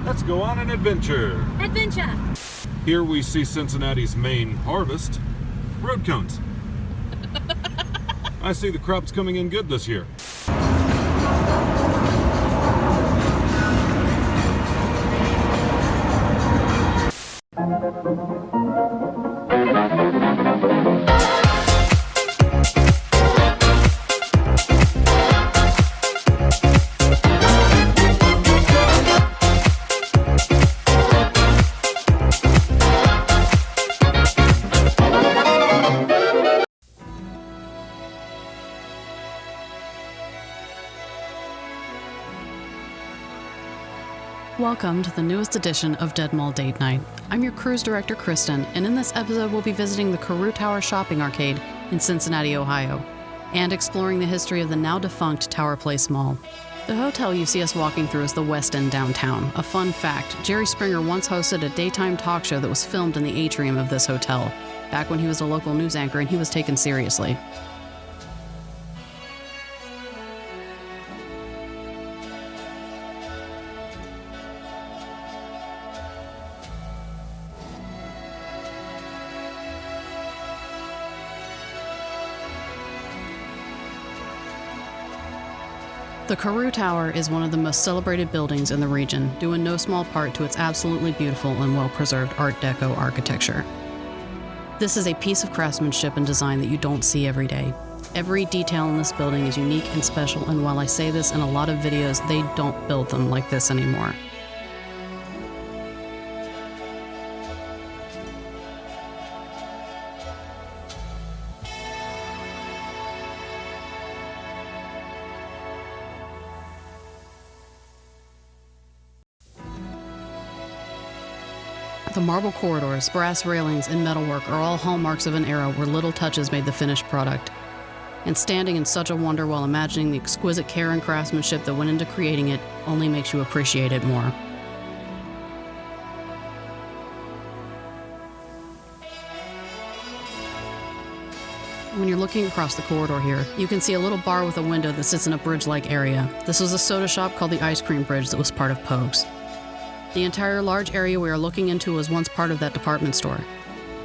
Let's go on an adventure. Adventure! Here we see Cincinnati's main harvest, road cones. I see the crop's coming in good this year. Welcome to the newest edition of Dead Mall Date Night. I'm your cruise director, Kristen, and in this episode we'll be visiting the Carew Tower Shopping Arcade in Cincinnati, Ohio, and exploring the history of the now-defunct Tower Place Mall. The hotel you see us walking through is the West End downtown. A fun fact, Jerry Springer once hosted a daytime talk show that was filmed in the atrium of this hotel, back when he was a local news anchor and he was taken seriously. The Carew Tower is one of the most celebrated buildings in the region, due in no small part to its absolutely beautiful and well-preserved Art Deco architecture. This is a piece of craftsmanship and design that you don't see every day. Every detail in this building is unique and special, and while I say this in a lot of videos, they don't build them like this anymore. The marble corridors, brass railings, and metalwork are all hallmarks of an era where little touches made the finished product. And standing in such a wonder while imagining the exquisite care and craftsmanship that went into creating it only makes you appreciate it more. When you're looking across the corridor here, you can see a little bar with a window that sits in a bridge-like area. This was a soda shop called the Ice Cream Bridge that was part of Pogue's. The entire large area we are looking into was once part of that department store.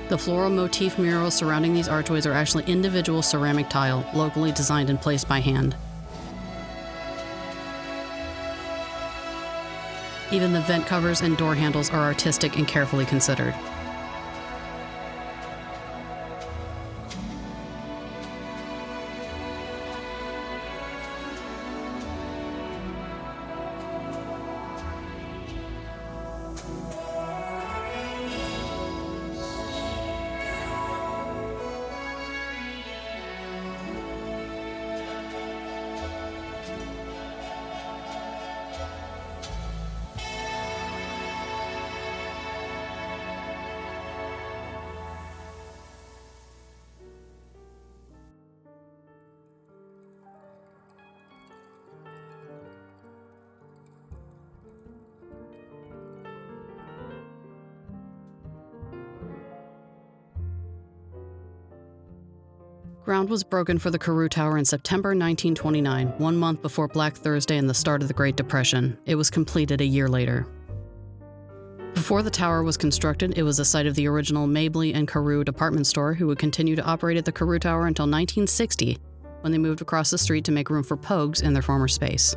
The floral motif murals surrounding these archways are actually individual ceramic tile, locally designed and placed by hand. Even the vent covers and door handles are artistic and carefully considered. Ground was broken for the Carew Tower in September 1929, 1 month before Black Thursday and the start of the Great Depression. It was completed a year later. Before the tower was constructed, it was the site of the original Mabley and Carew department store, who would continue to operate at the Carew Tower until 1960, when they moved across the street to make room for Pogue's in their former space.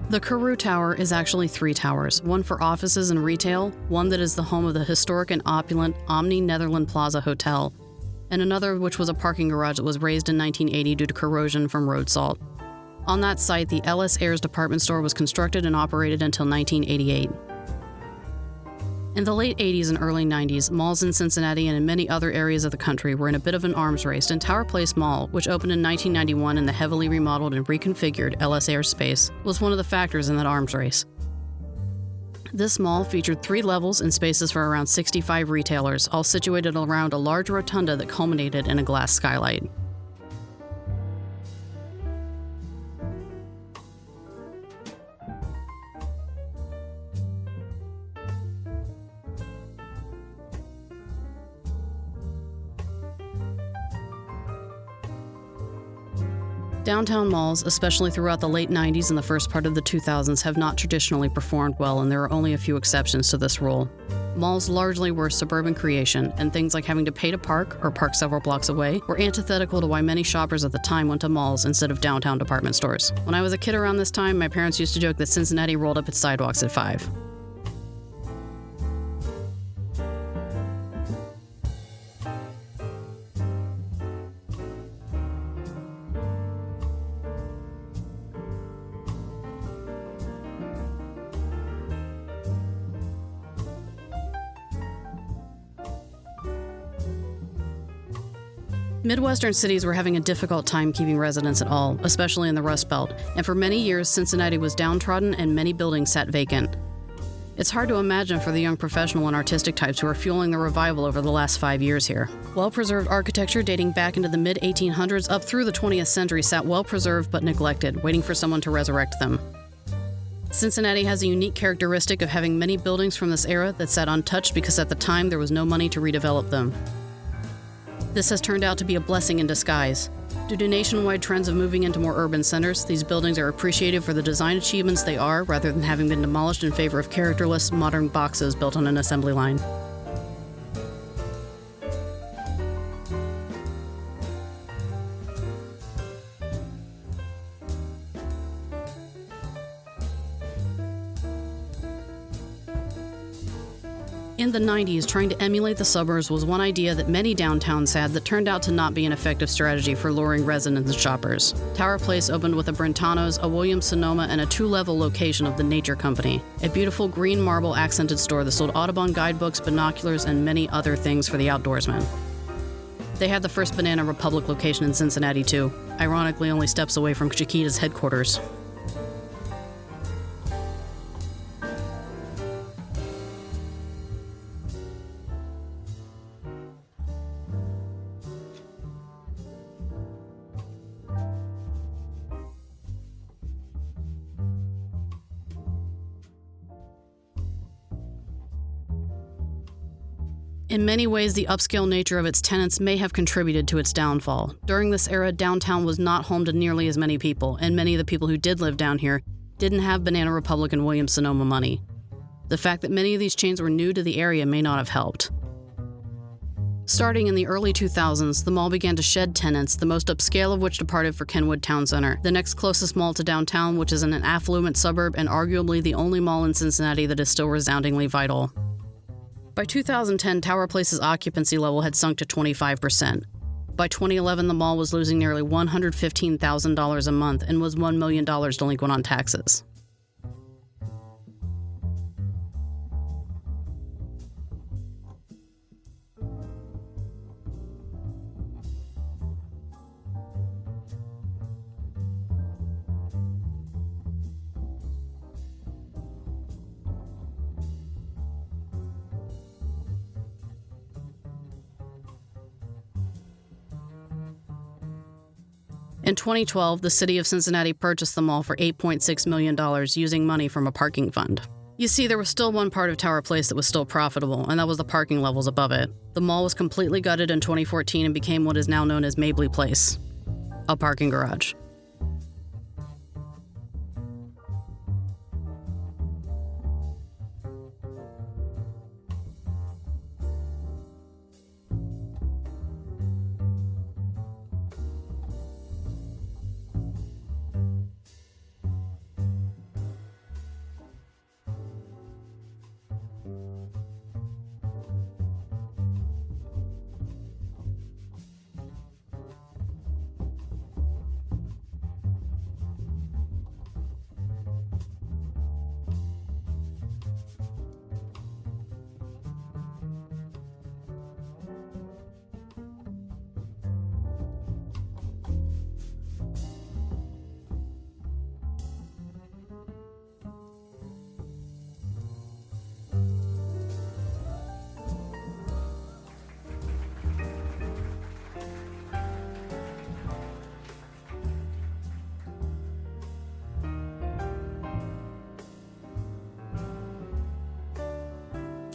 The Carew Tower is actually 3 towers, one for offices and retail, one that is the home of the historic and opulent Omni Netherland Plaza Hotel, and another which was a parking garage that was razed in 1980 due to corrosion from road salt. On that site, the Ellis Ayres department store was constructed and operated until 1988. In the late 80s and early 90s, malls in Cincinnati and in many other areas of the country were in a bit of an arms race, and Tower Place Mall, which opened in 1991 in the heavily remodeled and reconfigured Ellis Ayres space, was one of the factors in that arms race. This mall featured 3 levels and spaces for around 65 retailers, all situated around a large rotunda that culminated in a glass skylight. Downtown malls, especially throughout the late 90s and the first part of the 2000s, have not traditionally performed well, and there are only a few exceptions to this rule. Malls largely were suburban creation, and things like having to pay to park or park several blocks away were antithetical to why many shoppers at the time went to malls instead of downtown department stores. When I was a kid around this time, my parents used to joke that Cincinnati rolled up its sidewalks at 5. Midwestern cities were having a difficult time keeping residents at all, especially in the Rust Belt, and for many years Cincinnati was downtrodden and many buildings sat vacant. It's hard to imagine for the young professional and artistic types who are fueling the revival over the last 5 years here. Well-preserved architecture dating back into the mid-1800s up through the 20th century sat well-preserved but neglected, waiting for someone to resurrect them. Cincinnati has a unique characteristic of having many buildings from this era that sat untouched because at the time there was no money to redevelop them. This has turned out to be a blessing in disguise. Due to nationwide trends of moving into more urban centers, these buildings are appreciated for the design achievements they are, rather than having been demolished in favor of characterless, modern boxes built on an assembly line. In the 90s, trying to emulate the suburbs was one idea that many downtowns had that turned out to not be an effective strategy for luring residents and shoppers. Tower Place opened with a Brentano's, a Williams-Sonoma, and a 2-level location of the Nature Company, a beautiful green marble accented store that sold Audubon guidebooks, binoculars, and many other things for the outdoorsman. They had the first Banana Republic location in Cincinnati too, ironically only steps away from Chiquita's headquarters. In many ways, the upscale nature of its tenants may have contributed to its downfall. During this era, downtown was not home to nearly as many people, and many of the people who did live down here didn't have Banana Republic and Williams-Sonoma money. The fact that many of these chains were new to the area may not have helped. Starting in the early 2000s, the mall began to shed tenants, the most upscale of which departed for Kenwood Town Center, the next closest mall to downtown, which is in an affluent suburb and arguably the only mall in Cincinnati that is still resoundingly vital. By 2010, Tower Place's occupancy level had sunk to 25%. By 2011, the mall was losing nearly $115,000 a month and was $1 million delinquent on taxes. In 2012, the city of Cincinnati purchased the mall for $8.6 million using money from a parking fund. You see, there was still one part of Tower Place that was still profitable, and that was the parking levels above it. The mall was completely gutted in 2014 and became what is now known as Mabley Place, a parking garage.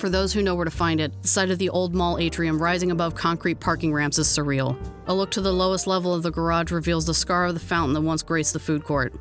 For those who know where to find it, the sight of the old mall atrium rising above concrete parking ramps is surreal. A look to the lowest level of the garage reveals the scar of the fountain that once graced the food court.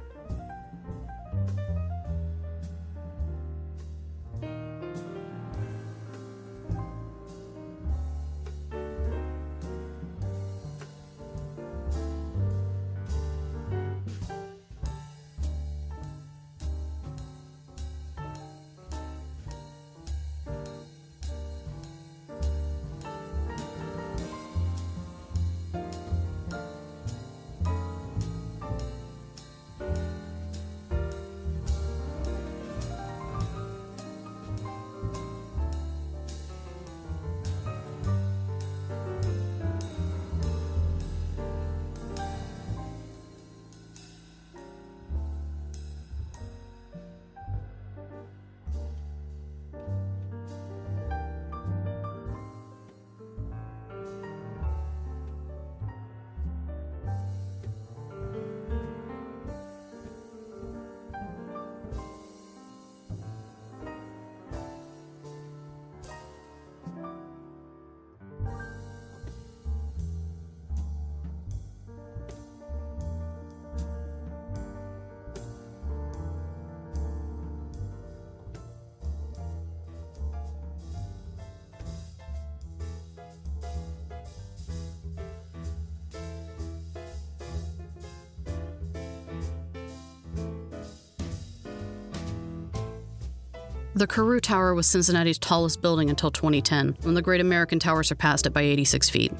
The Carew Tower was Cincinnati's tallest building until 2010, when the Great American Tower surpassed it by 86 feet.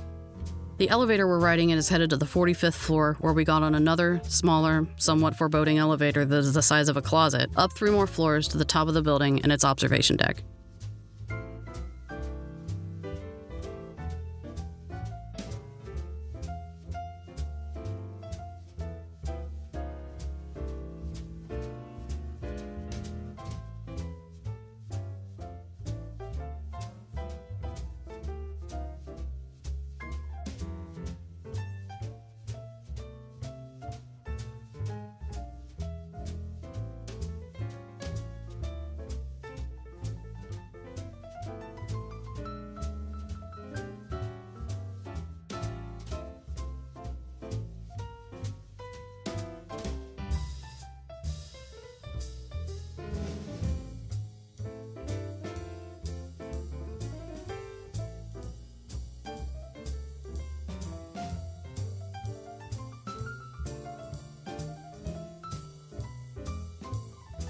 The elevator we're riding in is headed to the 45th floor, where we got on another, smaller, somewhat foreboding elevator that is the size of a closet, up 3 more floors to the top of the building and its observation deck.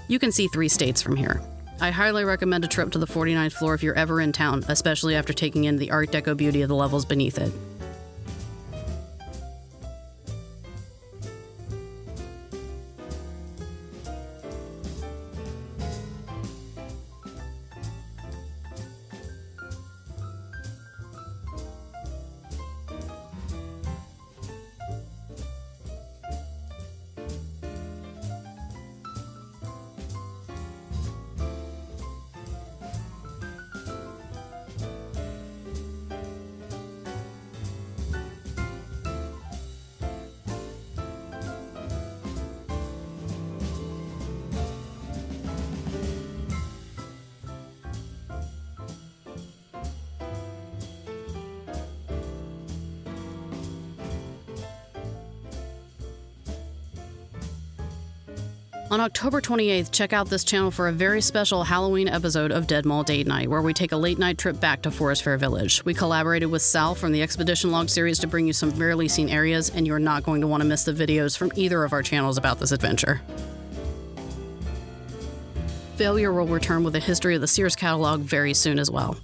You can see 3 states from here. I highly recommend a trip to the 49th floor if you're ever in town, especially after taking in the art deco beauty of the levels beneath it. On October 28th, check out this channel for a very special Halloween episode of Dead Mall Date Night, where we take a late-night trip back to Forest Fair Village. We collaborated with Sal from the Expedition Log series to bring you some rarely seen areas, and you're not going to want to miss the videos from either of our channels about this adventure. Failure will return with a history of the Sears catalog very soon as well.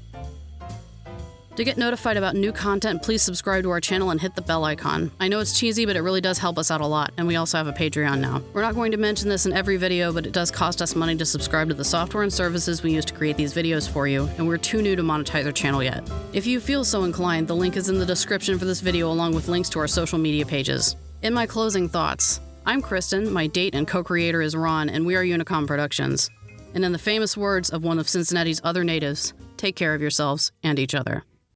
To get notified about new content, please subscribe to our channel and hit the bell icon. I know it's cheesy, but it really does help us out a lot, and we also have a Patreon now. We're not going to mention this in every video, but it does cost us money to subscribe to the software and services we use to create these videos for you, and we're too new to monetize our channel yet. If you feel so inclined, the link is in the description for this video along with links to our social media pages. In my closing thoughts, I'm Kristen, my date and co-creator is Ron, and we are Unicom Productions. And in the famous words of one of Cincinnati's other natives, take care of yourselves and each other.